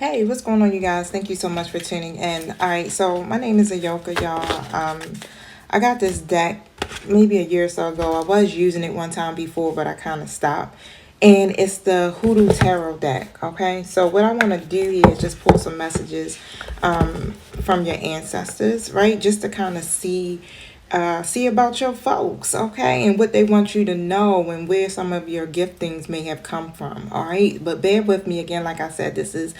Hey, what's going on, you guys? Thank you so much for tuning in. All right, so my name is Ayoka, y'all. I got this deck maybe a year or so ago. I was using it one time before, but I kind of stopped. And it's the Hoodoo Tarot deck, okay? So what I want to do here is just pull some messages from your ancestors, right? Just to kind of see about your folks, okay, and what they want you to know and where some of your giftings may have come from. All right, but bear with me again. Like I said, this is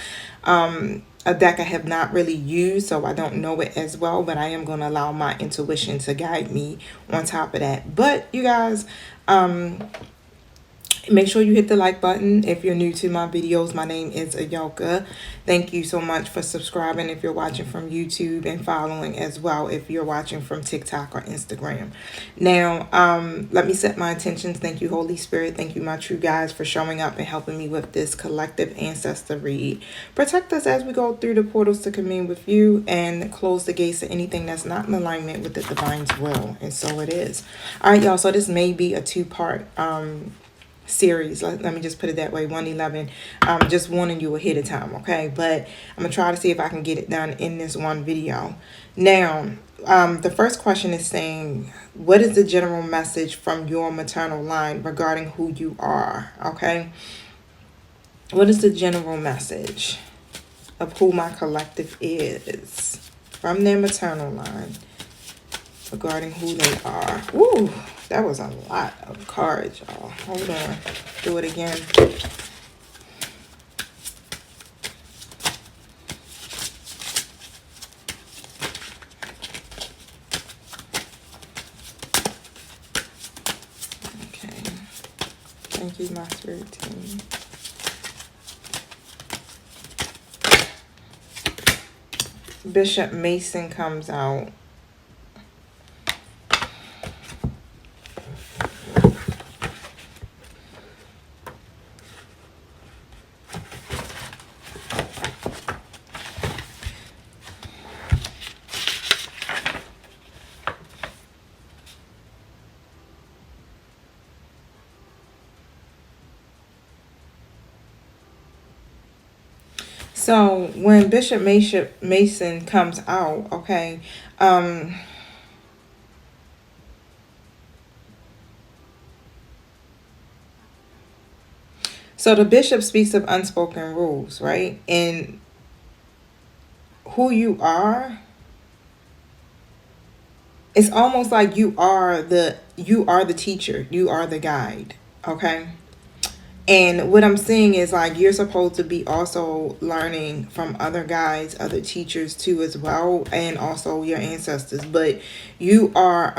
a deck I have not really used, so I don't know it as well, but I am going to allow my intuition to guide me on top of that. But you guys, make sure you hit the like button if you're new to my videos. My name is Ayoka. Thank you so much for subscribing if you're watching from YouTube, and following as well if you're watching from TikTok or Instagram. Now, let me set my intentions. Thank you, Holy Spirit. Thank you, my true guides, for showing up and helping me with this collective ancestor read. Protect us as we go through the portals to commune with you, and close the gates to anything that's not in alignment with the divine's will. And so it is. All right, y'all. So this may be a two-part series. Let me just put it that way. 111. Just warning you ahead of time, okay? But I'm gonna try to see if I can get it done in this one video. Now, the first question is saying, what is the general message from your maternal line regarding who you are? Okay, what is the general message of who my collective is from their maternal line regarding who they are? Woo, that was a lot of cards, y'all. Hold on. Do it again. Okay. Thank you, my spirit team. Bishop Mason comes out. So when Bishop Mason comes out, okay, so the bishop speaks of unspoken rules, right? And who you are, it's almost like you are the teacher, you are the guide, okay? And what I'm seeing is like you're supposed to be also learning from other guides, other teachers too as well, and also your ancestors. But you are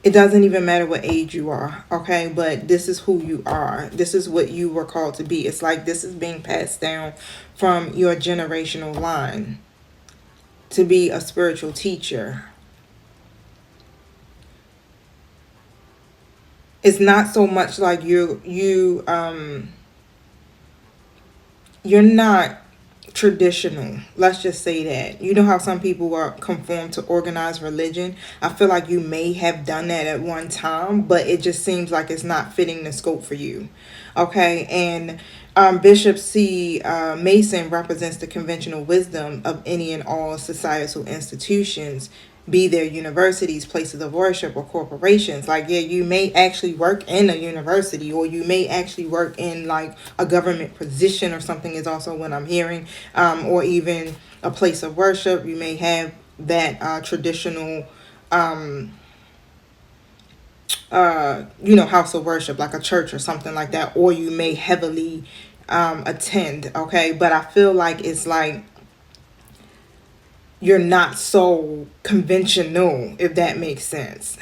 it doesn't even matter what age you are, okay? But this is who you are. This is what you were called to be. It's like this is being passed down from your generational line to be a spiritual teacher. It's not so much like you're not traditional. Let's just say that. You know how some people are conformed to organized religion? I feel like you may have done that at one time, but it just seems like it's not fitting the scope for you. Okay, and Bishop C. Mason represents the conventional wisdom of any and all societal institutions, be there universities, places of worship, or corporations. Like, yeah, you may actually work in a university, or you may actually work in like a government position or something, is also what I'm hearing, or even a place of worship. You may have that traditional house of worship, like a church or something like that, or you may heavily attend, okay? But I feel like it's like you're not so conventional, if that makes sense.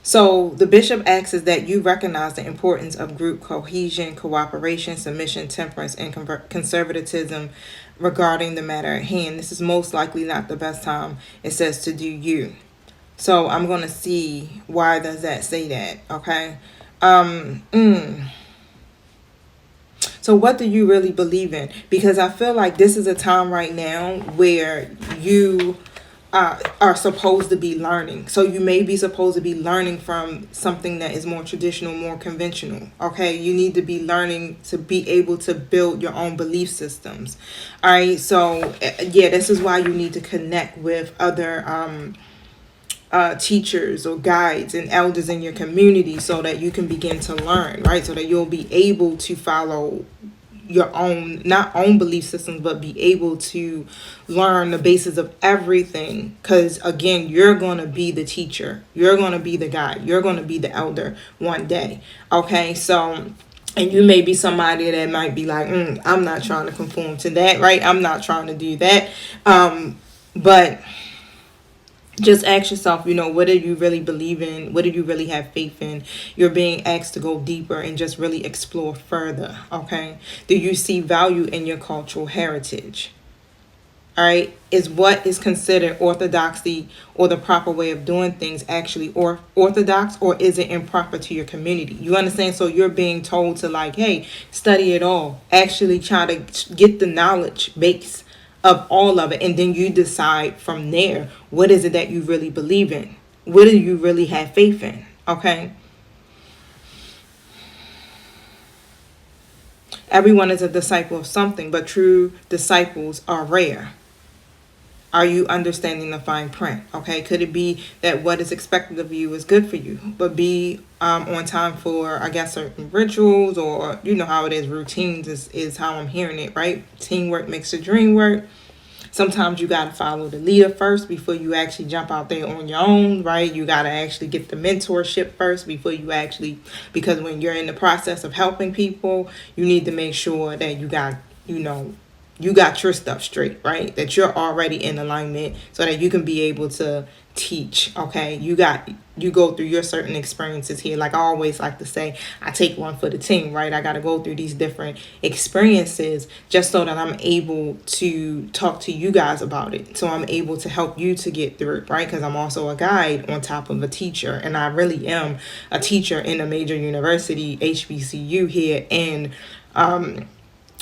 So the bishop asks is that you recognize the importance of group cohesion, cooperation, submission, temperance, and conservatism regarding the matter at hand. This is most likely not the best time, it says, to do you. So I'm going to see why does that say that, okay? So what do you really believe in? Because I feel like this is a time right now where you are supposed to be learning. So you may be supposed to be learning from something that is more traditional, more conventional. Okay, you need to be learning to be able to build your own belief systems. All right, so yeah, this is why you need to connect with other teachers or guides and elders in your community, so that you can begin to learn, right? So that you'll be able to follow your own, not own belief systems, but be able to learn the basis of everything. Because again, you're going to be the teacher, you're going to be the guide, you're going to be the elder one day. Okay, so, and you may be somebody that might be like, I'm not trying to conform to that, right? I'm not trying to do that. But just ask yourself, what do you really believe in? What do you really have faith in? You're being asked to go deeper and just really explore further, okay? Do you see value in your cultural heritage? All right? Is what is considered orthodoxy or the proper way of doing things actually orthodox, or is it improper to your community? You understand? So you're being told to, like, hey, study it all. Actually try to get the knowledge base of all of it, and then you decide from there, what is it that you really believe in? What do you really have faith in? Okay, everyone is a disciple of something, but true disciples are rare. Are you understanding the fine print? Okay, could it be that what is expected of you is good for you, but be on time for, I guess, certain rituals, or you know how it is, routines is how I'm hearing it, right? Teamwork makes the dream work. Sometimes you got to follow the leader first before you actually jump out there on your own, right? You got to actually get the mentorship first before you actually, because when you're in the process of helping people, you need to make sure that you got, you got your stuff straight, right? That you're already in alignment so that you can be able to teach, okay? You go through your certain experiences here. Like I always like to say, I take one for the team, right? I got to go through these different experiences just so that I'm able to talk to you guys about it. So I'm able to help you to get through it, right? Because I'm also a guide on top of a teacher, and I really am a teacher in a major university, HBCU here in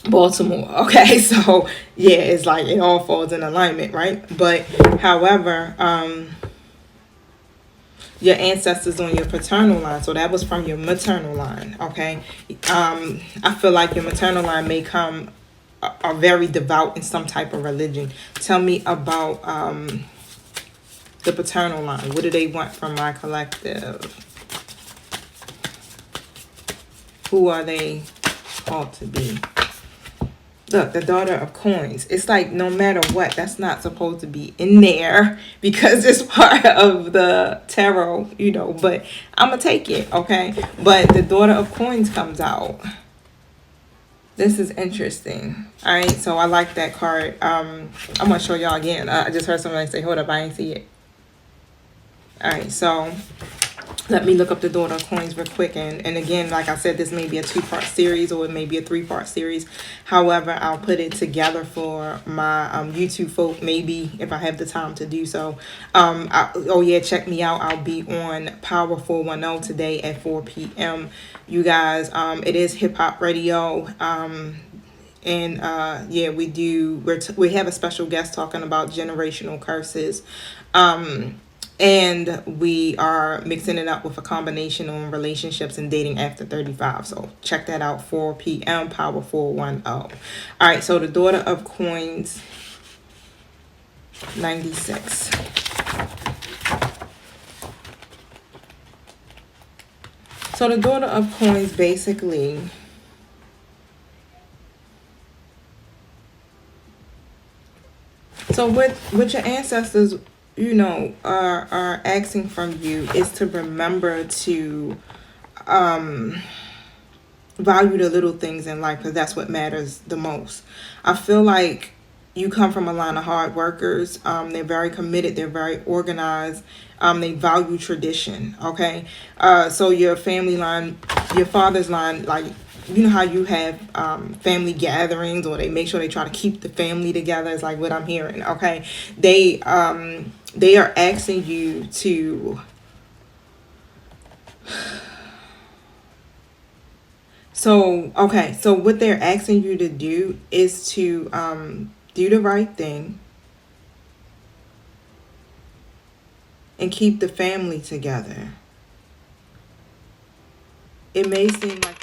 Baltimore. Okay, so yeah, it's like it all falls in alignment, right? But however, your ancestors on your paternal line, so that was from your maternal line. Okay, I feel like your maternal line may come are very devout in some type of religion. Tell me about the paternal line. What do they want from my collective? Who are they called to be? Look, the daughter of coins. It's like no matter what, that's not supposed to be in there because it's part of the tarot, but I'm going to take it, okay? But the daughter of coins comes out. This is interesting. All right, so I like that card. I'm going to show y'all again. I just heard somebody say, hold up, I ain't see it. All right, so let me look up the daughter of coins real quick. And again, like I said, this may be a 2-part series or it may be a 3-part series. However, I'll put it together for my YouTube folk, maybe if I have the time to do so. Check me out. I'll be on Power 410 today at 4 p.m. You guys, it is hip hop radio. We have a special guest talking about generational curses. And we are mixing it up with a combination on relationships and dating after 35. So check that out, 4 p.m. Power 410. All right, so the daughter of coins, 96. So the daughter of coins basically, so what your ancestors are asking from you is to remember to value the little things in life, because that's what matters the most. I feel like you come from a line of hard workers. They're very committed. They're very organized. They value tradition. Okay. So your family line, your father's line, like, you know how you have family gatherings, or they make sure they try to keep the family together. It's like what I'm hearing. Okay. They are asking you to so what they're asking you to do is to do the right thing, and keep the family together. It may seem like...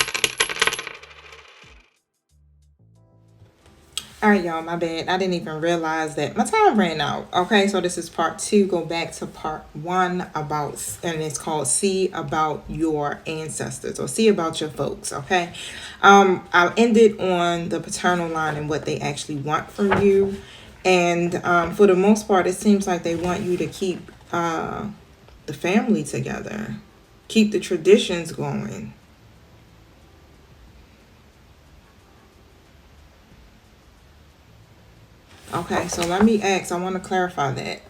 Alright, y'all, my bad. I didn't even realize that my time ran out. Okay, so this is part 2. Go back to part 1 about, and it's called See About Your Ancestors, or See About Your Folks, okay? I ended on the paternal line and what they actually want from you. And for the most part, it seems like they want you to keep the family together. Keep the traditions going. Okay, so let me ask. I want to clarify that.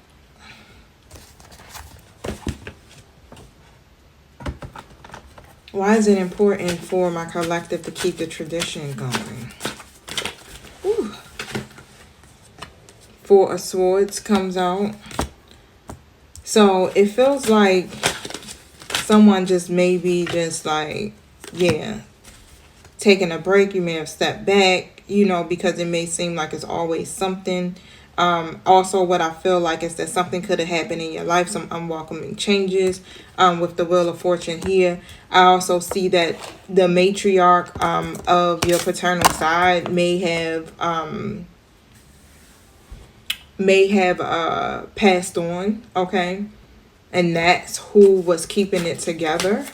Why is it important for my collective to keep the tradition going? Ooh. Four of Swords comes out. So it feels like someone just maybe just like, yeah, taking a break. You may have stepped back, you know, because it may seem like it's always something. Also, what I feel like is that something could have happened in your life, some unwelcoming changes with the Wheel of Fortune here. I also see that the matriarch of your paternal side may have passed on, okay? And that's who was keeping it together.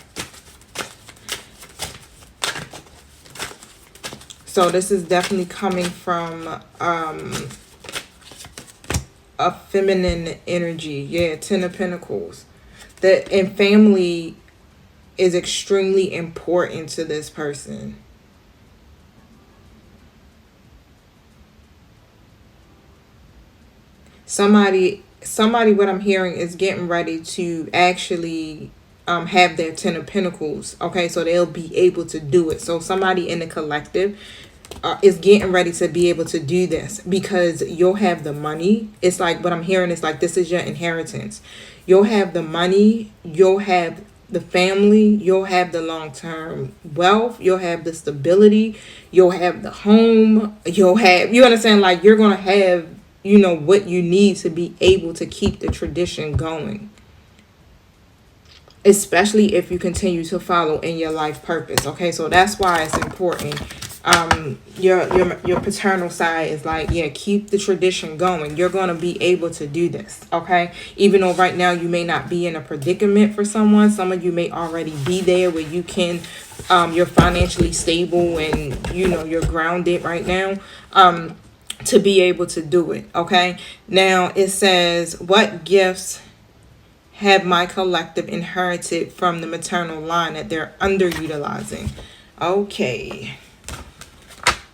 So this is definitely coming from a feminine energy. Yeah, 10 of Pentacles. That, and family is extremely important to this person. Somebody, what I'm hearing is getting ready to actually have their 10 of Pentacles. Okay, so they'll be able to do it. So somebody in the collective is getting ready to be able to do this because you'll have the money. It's like what I'm hearing is like this is your inheritance. You'll have the money. You'll have the family. You'll have the long-term wealth. You'll have the stability. You'll have the home. You'll have, you understand, like you're going to have, you know, what you need to be able to keep the tradition going. Especially if you continue to follow in your life purpose. Okay, so that's why it's important. Your paternal side is like, yeah, keep the tradition going. You're going to be able to do this, okay? Even though right now you may not be in a predicament for someone. Some of you may already be there where you can, you're financially stable and, you know, you're grounded right now. To be able to do it, okay? Now it says, what gifts have my collective inherited from the maternal line that they're underutilizing? Okay.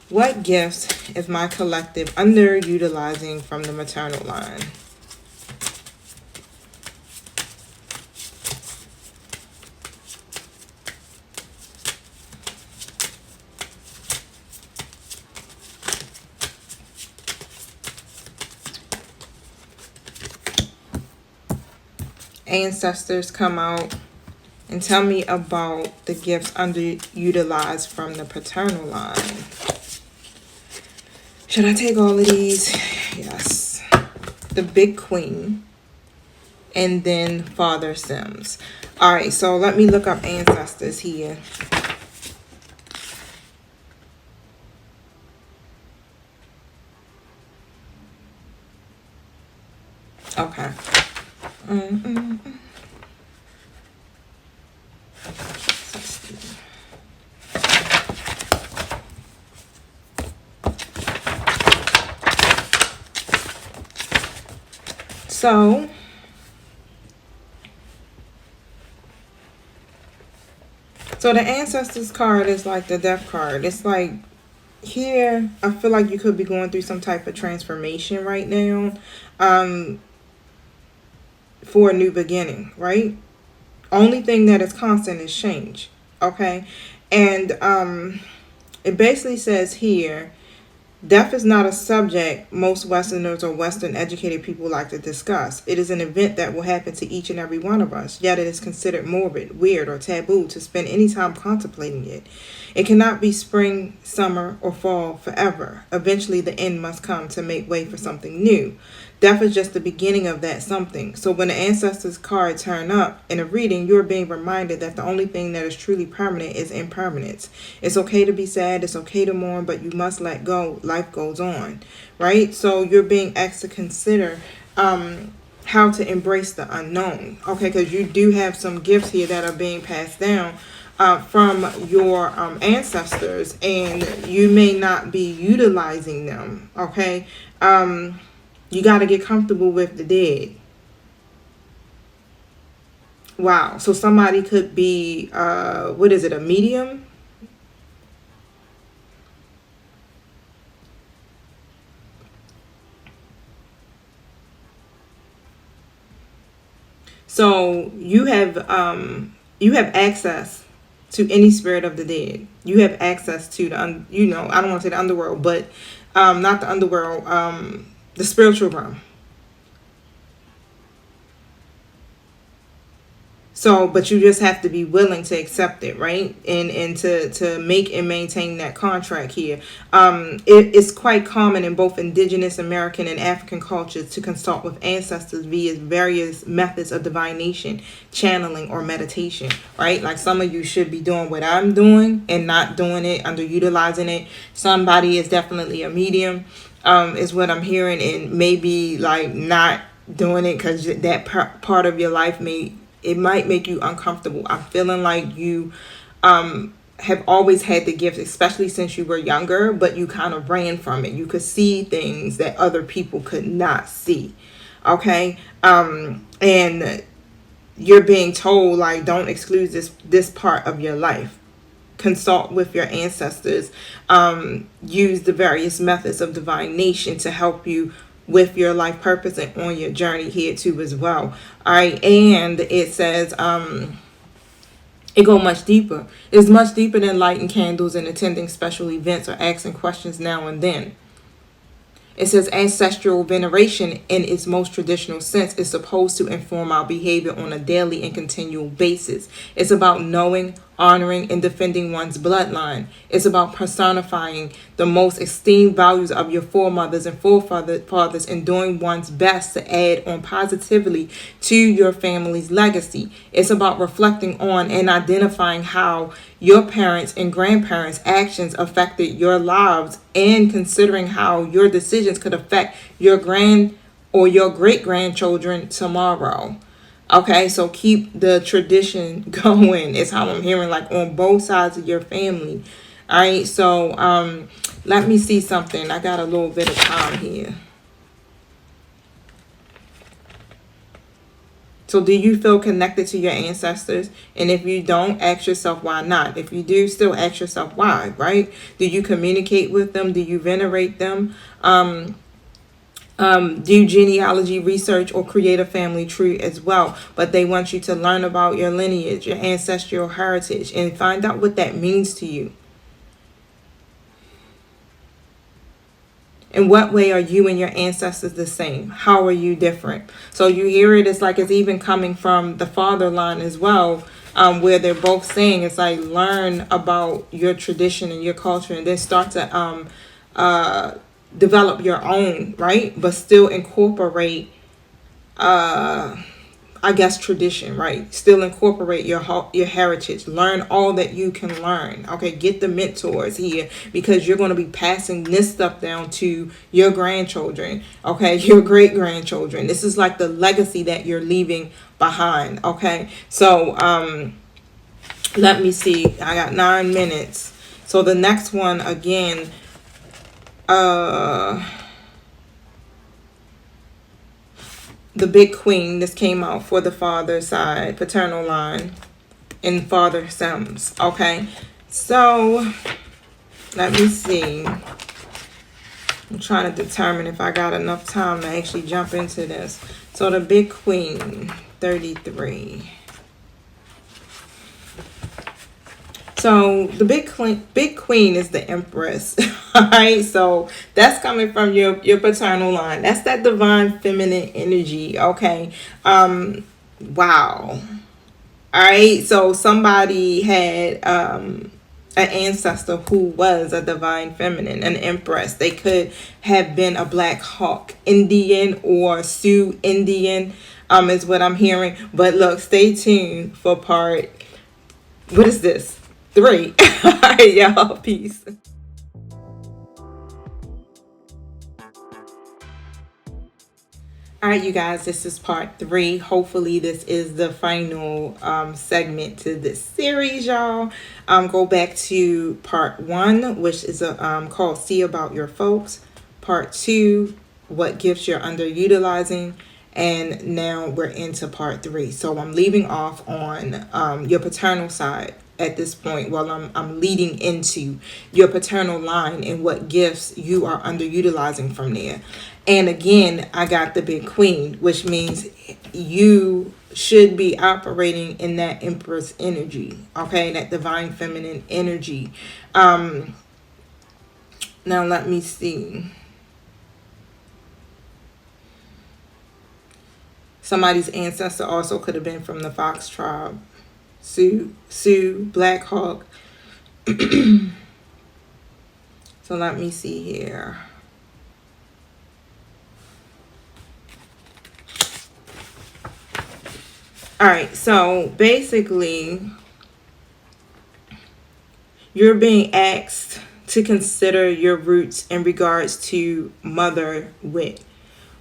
What gifts is my collective underutilizing from the maternal line? Ancestors, come out and tell me about the gifts underutilized from the paternal line. Should I take all of these? Yes. The Big Queen and then Father Sims. All right, so let me look up ancestors here. Okay. So the ancestors card is like the death card. It's like here, I feel like you could be going through some type of transformation right now. For a new beginning, right? Only thing that is constant is change, okay? And it basically says here, death is not a subject most Westerners or Western educated people like to discuss. It is an event that will happen to each and every one of us, yet it is considered morbid, weird, or taboo to spend any time contemplating it. It cannot be spring, summer, or fall forever. Eventually, the end must come to make way for something new. Death is just the beginning of that something. So when the ancestors card turn up in a reading, you're being reminded that the only thing that is truly permanent is impermanence. It's okay to be sad, it's okay to mourn, but you must let go. Life goes on, right? So you're being asked to consider how to embrace the unknown, okay? Because you do have some gifts here that are being passed down from your ancestors, and you may not be utilizing them, okay? You got to get comfortable with the dead. Wow. So somebody could be, what is it, a medium? So you have access to any spirit of the dead. You have access to the, I don't want to say the underworld, but not the underworld, the spiritual realm. So, but you just have to be willing to accept it, right? And to make and maintain that contract here. It's quite common in both indigenous American and African cultures to consult with ancestors via various methods of divination, channeling, or meditation, right? Like some of you should be doing what I'm doing and not doing it, underutilizing it. Somebody is definitely a medium, is what I'm hearing, and maybe like not doing it because that part of your life might make you uncomfortable. I'm feeling like you have always had the gift, especially since you were younger, but you kind of ran from it. You could see things that other people could not see. Okay. And you're being told, like, don't exclude this part of your life. Consult with your ancestors. Use the various methods of divination to help you with your life purpose and on your journey here too as well. All right. And it says it go much deeper. It's much deeper than lighting candles and attending special events or asking questions now and then. It says ancestral veneration in its most traditional sense is supposed to inform our behavior on a daily and continual basis. It's about knowing, honoring, and defending one's bloodline. It's about personifying the most esteemed values of your foremothers and forefathers and doing one's best to add on positively to your family's legacy. It's about reflecting on and identifying how your parents' and grandparents' actions affected your lives and considering how your decisions could affect your grand or your great-grandchildren tomorrow. Okay, so keep the tradition going is how I'm hearing, like on both sides of your family. All right, so let me see something. I got a little bit of time here. So do you feel connected to your ancestors? And if you don't, ask yourself why not. If you do, still ask yourself why, right? Do you communicate with them? Do you venerate them? Do genealogy research or create a family tree as well. But they want you to learn about your lineage, your ancestral heritage, and find out what that means to you. In what way are you and your ancestors the same? How are you different? So you hear it, it's like it's even coming from the father line as well, where they're both saying it's like learn about your tradition and your culture and then start to develop your own, right? But still incorporate, I guess, tradition, right? Still incorporate your heritage. Learn all that you can learn. Okay, get the mentors here because you're going to be passing this stuff down to your grandchildren. Okay, your great grandchildren. This is like the legacy that you're leaving behind. Okay, so let me see. I got 9 minutes. So the next one again. The big queen, this came out for the father side, paternal line, and father stems. Okay, so let me see. I'm trying to determine if I got enough time to actually jump into this. So the big queen, 33. So the big queen is the empress. All right, so that's coming from your paternal line. That's that divine feminine energy. Okay, wow. All right, so somebody had an ancestor who was a divine feminine, an empress. They could have been a Black Hawk Indian or Sioux Indian, is what I'm hearing. But look, stay tuned for part, what is this? 3. All right, y'all. Peace. All right, you guys, this is part 3. Hopefully this is the final segment to this series, y'all. Go back to part 1, which is called See About Your Folks. Part 2, what gifts you're underutilizing. And now we're into part 3. So I'm leaving off on your paternal side at this point. While I'm leading into your paternal line and what gifts you are underutilizing from there. And again, I got the big queen, which means you should be operating in that empress energy, okay, that divine feminine energy. Now let me see. Somebody's ancestor also could have been from the Fox tribe, Sioux, Black Hawk. So let me see here. All right, so basically, you're being asked to consider your roots in regards to mother wit.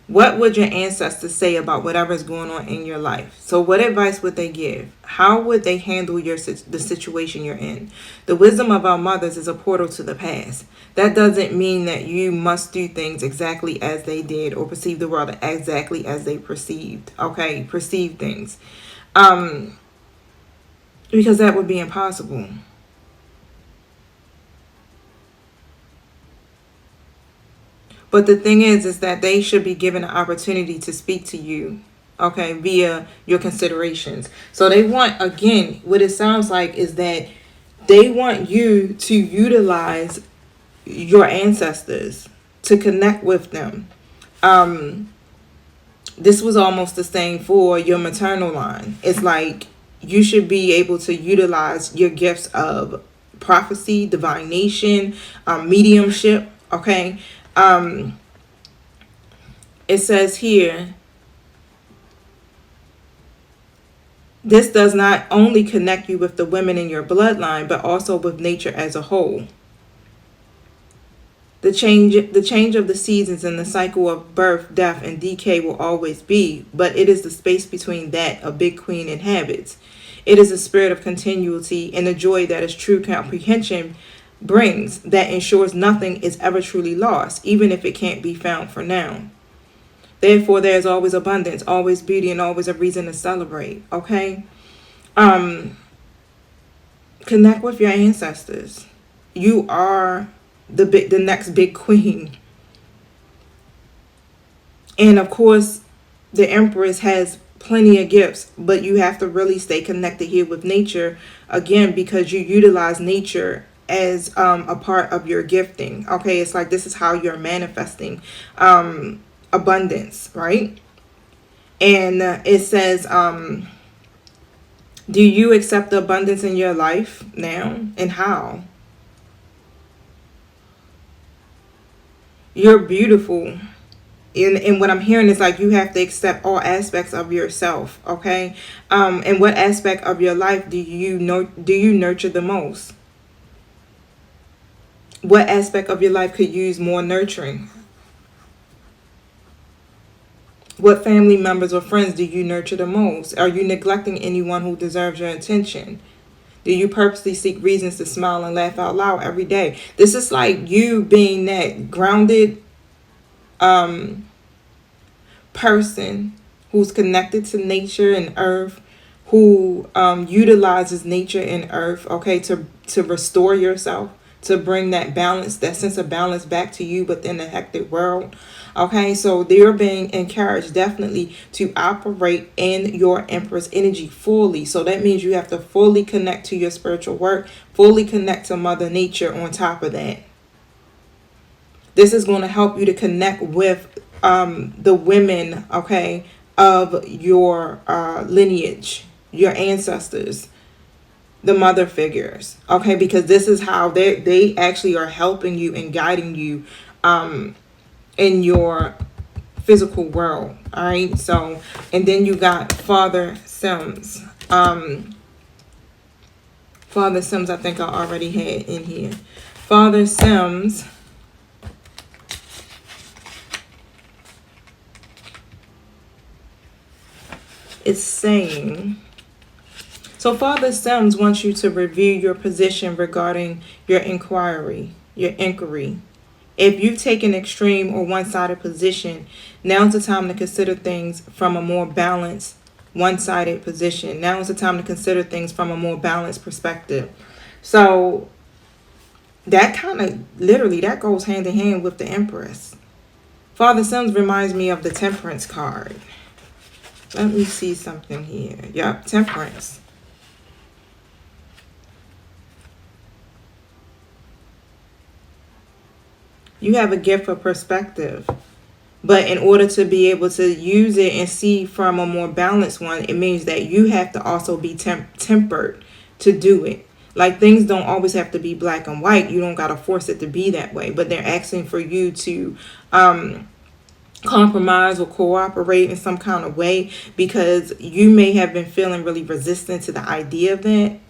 What would your ancestors say about whatever's going on in your life? So what advice would they give? How would they handle the situation you're in? The wisdom of our mothers is a portal to the past. That doesn't mean that you must do things exactly as they did or perceive the world exactly as they perceived. Okay, perceive things. Because that would be impossible. But the thing is that they should be given an opportunity to speak to you, okay, via your considerations. So they want, again, what it sounds like is that they want you to utilize your ancestors, to connect with them. This was almost the same for your maternal line. It's like you should be able to utilize your gifts of prophecy, divination, mediumship, okay? It says here, this does not only connect you with the women in your bloodline, but also with nature as a whole. The change of the seasons and the cycle of birth, death, and decay will always be, but it is the space between that a big queen inhabits. It is a spirit of continuity and the joy that is true comprehension brings, that ensures nothing is ever truly lost, even if it can't be found for now. Therefore, there is always abundance, always beauty, and always a reason to celebrate. Okay? Connect with your ancestors. You are the next big queen. And of course, the Empress has plenty of gifts, but you have to really stay connected here with nature, again, because you utilize nature as a part of your gifting. Okay, it's like this is how you're manifesting abundance, right? And it says, do you accept the abundance in your life now, and how? You're beautiful. And what I'm hearing is like you have to accept all aspects of yourself, okay? And what aspect of your life do you nurture the most? What aspect of your life could use more nurturing? What family members or friends do you nurture the most? Are you neglecting anyone who deserves your attention? Do you purposely seek reasons to smile and laugh out loud every day? This is like you being that grounded person who's connected to nature and earth, who utilizes nature and earth, okay, to restore yourself, to bring that balance, that sense of balance back to you within the hectic world. Okay, so they're being encouraged definitely to operate in your Empress energy fully. So that means you have to fully connect to your spiritual work, fully connect to Mother Nature on top of that. This is going to help you to connect with the women, of your lineage, your ancestors. the mother figures, okay, because this is how they actually are helping you and guiding you in your physical world. All right, so and then you got Father Sims. Father Sims, I think I already had in here. Father Sims is saying, so Father Sims wants you to review your position regarding your inquiry. If you've taken extreme or one-sided position, now's the time to consider things from a more balanced, one-sided position. Now is the time to consider things from a more balanced perspective. So that kind of literally that goes hand in hand with the Empress. Father Sims reminds me of the Temperance card. Let me see something here. Yep, Temperance. You have a gift of perspective. But in order to be able to use it and see from a more balanced one, it means that you have to also be tempered to do it. Like, things don't always have to be black and white. You don't got to force it to be that way. But they're asking for you to compromise or cooperate in some kind of way, because you may have been feeling really resistant to the idea of that.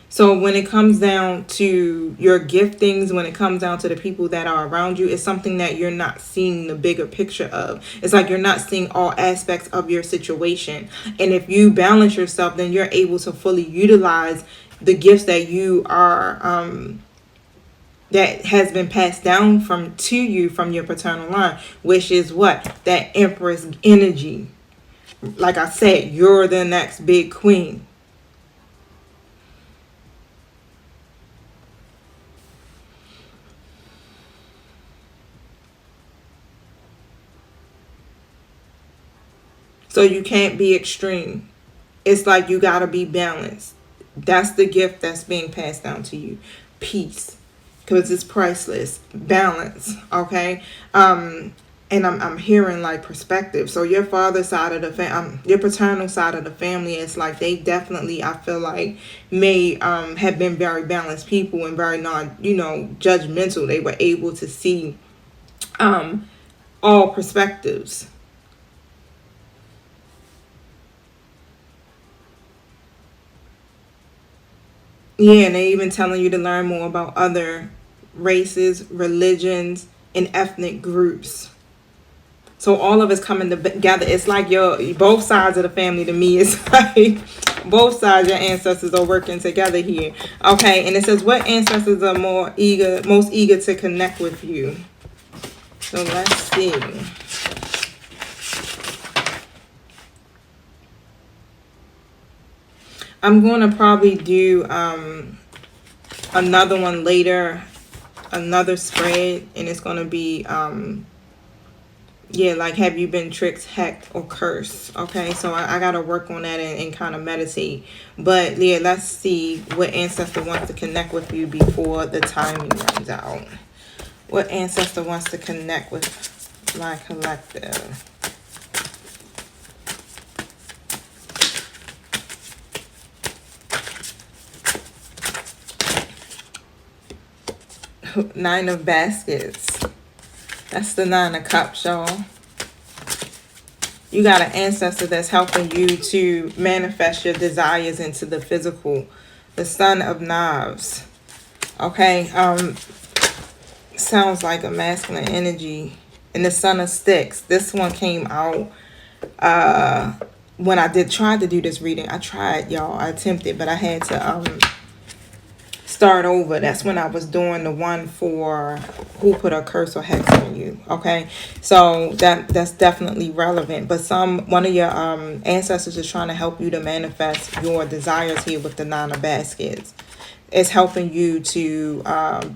So when it comes down to your giftings, when it comes down to the people that are around you, it's something that you're not seeing the bigger picture of. It's like you're not seeing all aspects of your situation. And if you balance yourself, then you're able to fully utilize the gifts that you are, that has been passed down to you from your paternal line, which is what? That Empress energy. Like I said, you're the next big queen. So you can't be extreme. It's like you got to be balanced. That's the gift that's being passed down to you. Peace. Because it's priceless. Balance. Okay? And I'm hearing like perspective. So your father's side of the family, your paternal side of the family, it's like they definitely, I feel like, may have been very balanced people and very judgmental. They were able to see all perspectives. Yeah, and they even telling you to learn more about other races, religions, and ethnic groups. So all of us coming together. It's like both sides of the family to me. It's like both sides, your ancestors are working together here. Okay, and it says, what ancestors are most eager to connect with you? So let's see. I'm going to probably do another one later, another spread, and it's going to be, like, have you been tricked, hacked, or cursed? Okay, so I got to work on that and kind of meditate. But, yeah, let's see what ancestor wants to connect with you before the timing runs out. What ancestor wants to connect with my collective? Nine of Baskets. That's the Nine of Cups, y'all. You got an ancestor that's helping you to manifest your desires into the physical. The Son of Knives. Okay. Sounds like a masculine energy. And the Son of Sticks. This one came out when I tried to do this reading. I tried, y'all. I attempted, but I had to start over. That's when I was doing the one for who put a curse or hex on you. Okay, so that's definitely relevant. But one of your ancestors is trying to help you to manifest your desires here with the Nine of Baskets. It's helping you to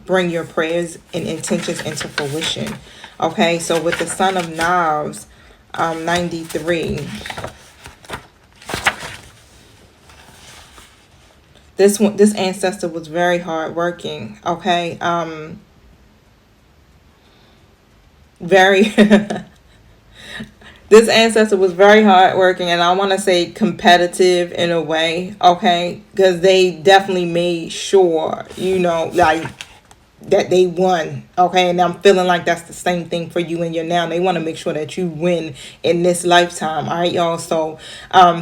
bring your prayers and intentions into fruition. Okay, so with the Son of Knives, 93. This ancestor was very hardworking, okay? Very This ancestor was very hardworking, and I want to say competitive in a way, okay? Because they definitely made sure, you know, like that they won, okay? And I'm feeling like that's the same thing for you and your now. They want to make sure that you win in this lifetime, all right, y'all? So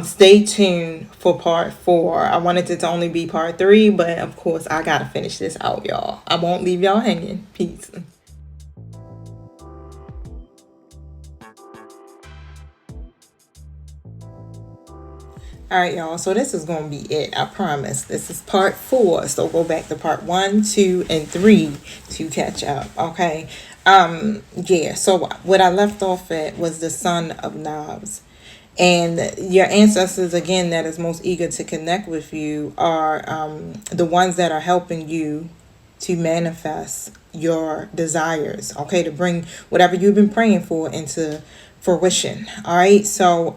stay tuned for part 4. I wanted it to only be part 3, but of course I gotta finish this out, y'all. I won't leave y'all hanging. Peace. All right, y'all. So this is going to be it. I promise. This is part 4. So go back to part 1, 2, and 3 to catch up. Okay. Yeah. So what I left off at was the Son of Knobs. And your ancestors, again, that is most eager to connect with you are the ones that are helping you to manifest your desires, okay, to bring whatever you've been praying for into fruition. All right. So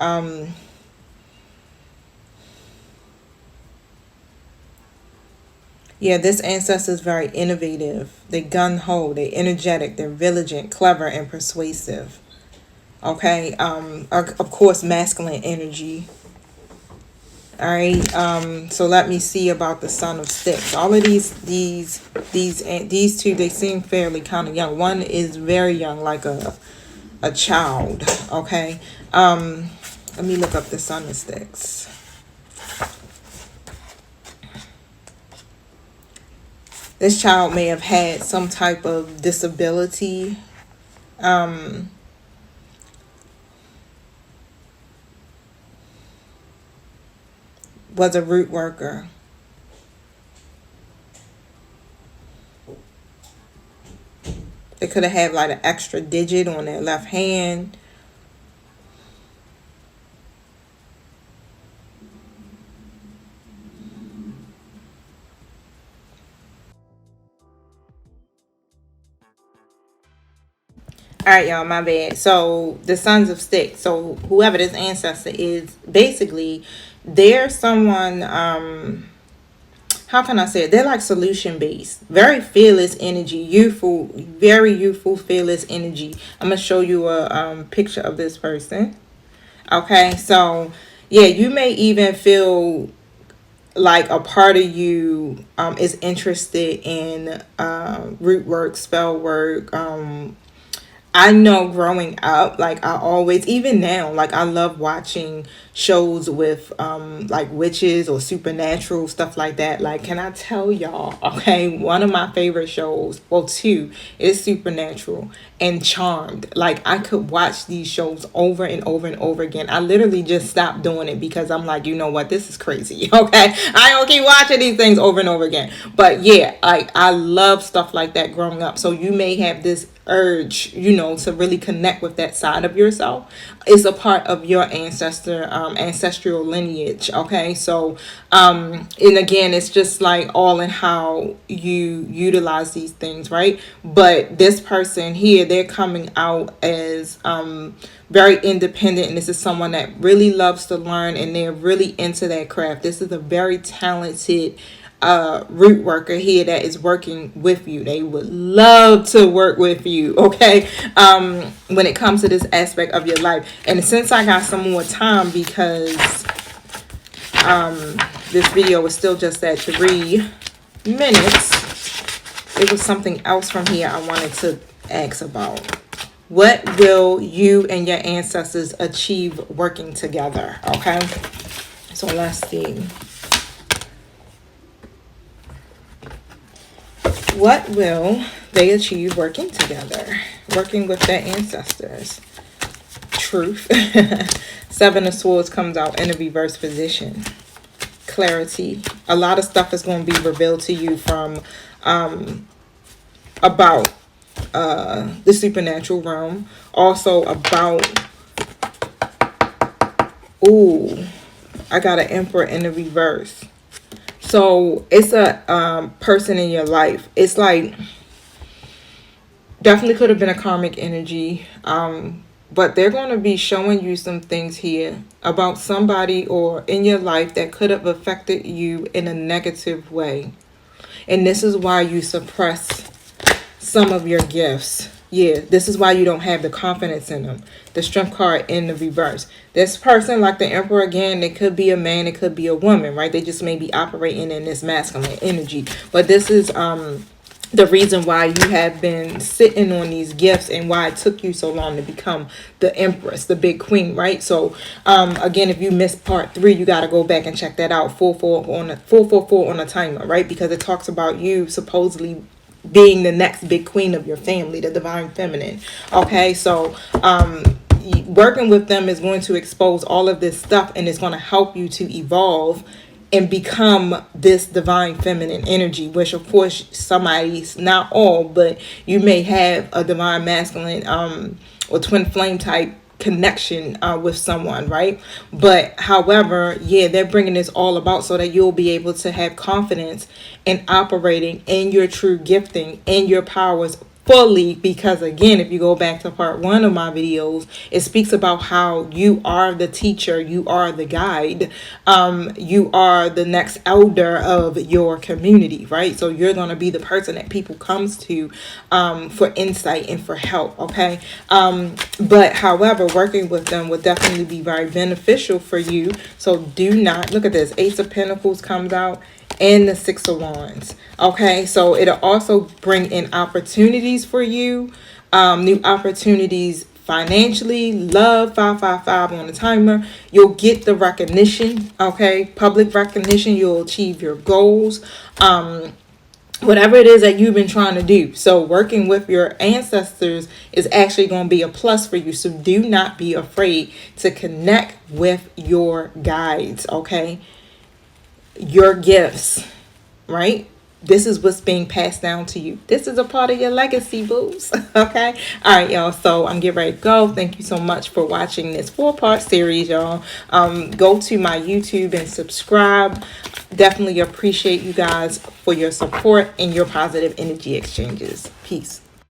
yeah, this ancestor is very innovative. They gung-ho, they energetic, they're vigilant, clever, and persuasive. Okay, of course, masculine energy. All right, so let me see about the Son of Sticks. All of these two, they seem fairly kind of young. One is very young, like a child. Okay, let me look up the Son of Sticks. This child may have had some type of disability. Was a root worker. They could have had like an extra digit on their left hand. All right, y'all, my bad. So the Sons of Sticks. So whoever this ancestor is, basically, they're someone, how can I say it? They're like solution based, very fearless energy, youthful, very youthful, fearless energy. I'm going to show you a picture of this person. Okay, so yeah, you may even feel like a part of you is interested in root work, spell work, I know growing up, like I always, even now, like I love watching shows with like witches or supernatural stuff like that. Like, can I tell y'all, okay, one of my favorite shows, well, 2, is Supernatural and Charmed. Like, I could watch these shows over and over and over again. I literally just stopped doing it because I'm like, you know what, this is crazy. Okay, I don't keep watching these things over and over again. But yeah, like I love stuff like that growing up. So you may have this urge, you know, to really connect with that side of yourself. It's a part of your ancestral lineage. Okay, so and again, it's just like all in how you utilize these things, right? But this person here, they're coming out as very independent, and this is someone that really loves to learn, and they're really into that craft. This is a very talented root worker here that is working with you. They would love to work with you, okay, when it comes to this aspect of your life. And since I got some more time, because this video is still just at 3 minutes, it was something else from here I wanted to ask about. What will you and your ancestors achieve working together? Okay, so let's see. What will they achieve working together? Working with their ancestors. Truth. 7 of Swords comes out in a reverse position. Clarity. A lot of stuff is going to be revealed to you from about the supernatural realm. Also about, ooh, I got an Emperor in the reverse. So it's a person in your life. It's like, definitely could have been a karmic energy. But they're going to be showing you some things here about somebody or in your life that could have affected you in a negative way. And this is why you suppress some of your gifts. Yeah, this is why you don't have the confidence in them. The strength card in the reverse. This person, like the Emperor again, it could be a man, it could be a woman, right? They just may be operating in this masculine energy. But this is the reason why you have been sitting on these gifts and why it took you so long to become the Empress, the big queen, right? So again, if you missed part 3, you got to go back and check that out. 444 on a timer, right? Because it talks about you supposedly being the next big queen of your family, the divine feminine. Okay, so working with them is going to expose all of this stuff, and it's going to help you to evolve and become this divine feminine energy, which of course somebody's, not all, but you may have a divine masculine or twin flame type connection with someone, right? But however, yeah, they're bringing this all about so that you'll be able to have confidence in operating in your true gifting and your powers fully, because again, if you go back to part 1 of my videos, it speaks about how you are the teacher, you are the guide, you are the next elder of your community, right? So you're going to be the person that people comes to for insight and for help. Okay, but however, working with them would definitely be very beneficial for you. So do not, look at this, Ace of Pentacles comes out and the 6 of Wands. Okay, so it'll also bring in opportunities for you, new opportunities financially, love, 555 on the timer. You'll get the recognition, okay, public recognition. You'll achieve your goals, whatever it is that you've been trying to do. So working with your ancestors is actually going to be a plus for you. So do not be afraid to connect with your guides, okay? Your gifts, right? This is what's being passed down to you. This is a part of your legacy, booze. Okay, all right, y'all, so I'm getting ready to go. Thank you so much for watching this 4-part series, y'all. Go to my YouTube and subscribe. Definitely appreciate you guys for your support and your positive energy exchanges. Peace.